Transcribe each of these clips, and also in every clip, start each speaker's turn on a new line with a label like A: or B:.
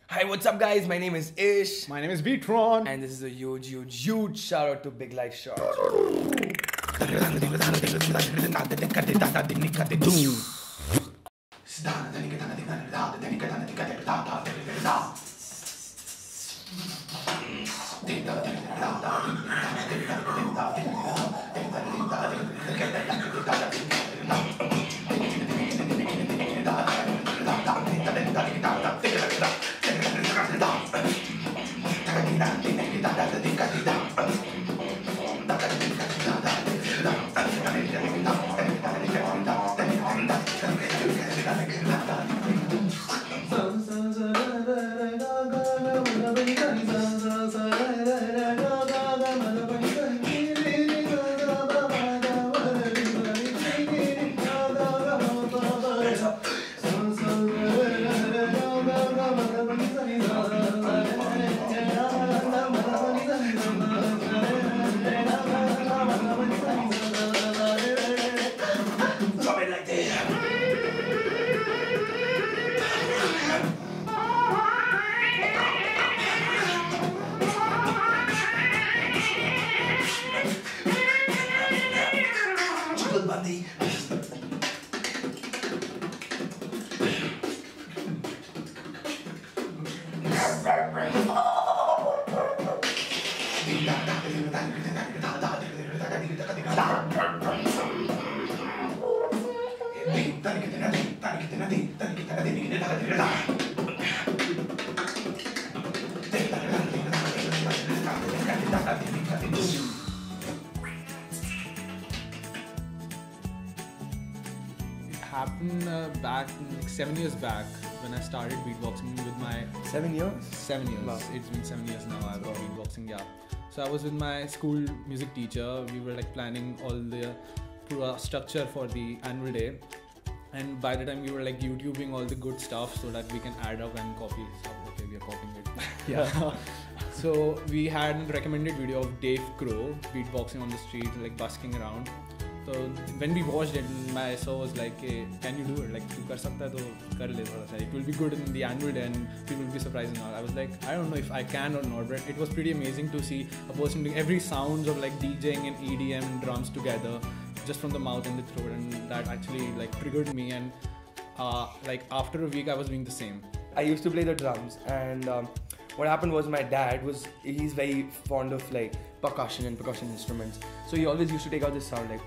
A: Hi, what's up guys? My name is Ish.
B: My name is Beatron.
A: And this is a huge shout out to Big Life Shot.
B: Happened back 7 years back when I started beatboxing with my
A: 7 years?
B: 7 years.
A: Wow.
B: It's been 7 years now. I've been beatboxing. Yeah. So I was with my school music teacher. We were like planning all the structure for the annual day, and by the time we were like YouTubing all the good stuff so that we can add up and copy stuff. Okay, we are copying it. Yeah. So we had a recommended video of Dave Crow beatboxing on the street, like busking around. So when we watched it, my SO was like, hey, can you do it? Like, you can do it, it will be good in the annual day and people will be surprised and all. I was like, I don't know if I can or not, but it was pretty amazing to see a person doing every sounds of like DJing and EDM and drums together, just from the mouth and the throat, and that actually like triggered me. And like after a week, I was doing the same.
A: I used to play the drums, and what happened was my dad he's very fond of like percussion and percussion instruments, so he always used to take out this sound like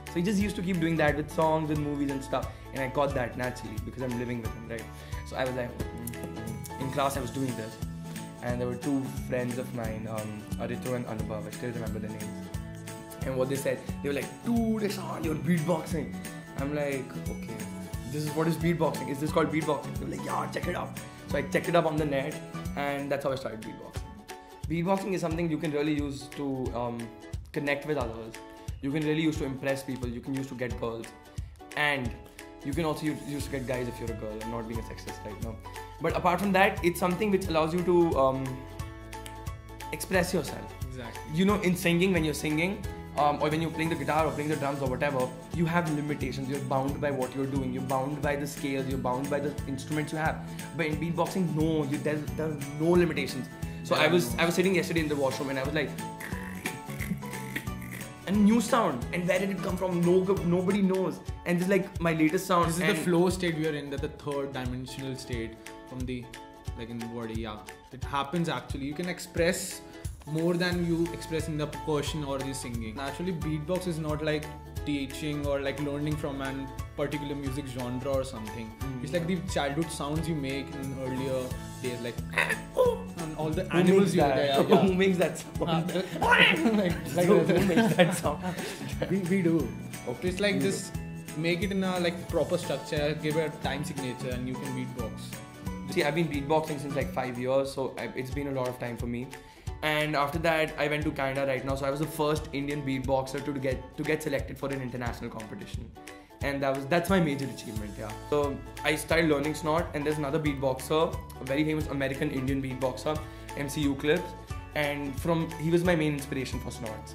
A: so he just used to keep doing that with songs and movies and stuff, and I got that naturally because I'm living with him, right? So I was like in class I was doing this, and there were two friends of mine, Aritu and Anubhav, I still remember their names, and what they said, they were like, dude, Ishan, you're beatboxing. I'm like, okay, this is what is beatboxing, is this called beatboxing? They were like, yeah, check it out. So I checked it up on the net, and that's how I started beatboxing. Beatboxing is something you can really use to connect with others. You can really use to impress people. You can use to get girls, and you can also use to get guys if you're a girl. I'm not being a sexist right now, but apart from that, it's something which allows you to express yourself.
B: Exactly.
A: You know, in singing, when you're singing, or when you're playing the guitar or playing the drums or whatever, you have limitations. You're bound by what you're doing. You're bound by the scales. You're bound by the instruments you have. But in beatboxing, no, there are no limitations. So I was sitting yesterday in the washroom, and I was like, a new sound, and where did it come from? Nobody knows. And this is like my latest sound.
B: This is the flow state we are in, the third dimensional state from the like in the body. Yeah, it happens actually. You can express more than you express in the percussion or the singing. Naturally, beatbox is not like teaching or like learning from a particular music genre or something. It's like the childhood sounds you make in earlier days, like and all the animals you
A: Who makes that sound? Who makes that sound?
B: we do. Okay. It's like just make it in a like proper structure, give it a time signature, and you can beatbox.
A: See, I've been beatboxing since like 5 years, so it's been a lot of time for me. And after that, I went to Canada right now, so I was the first Indian beatboxer to get selected for an international competition, and that's my major achievement. Yeah. So I started learning snort, and there's another beatboxer, a very famous American Indian beatboxer, MC Clips, and he was my main inspiration for snorts.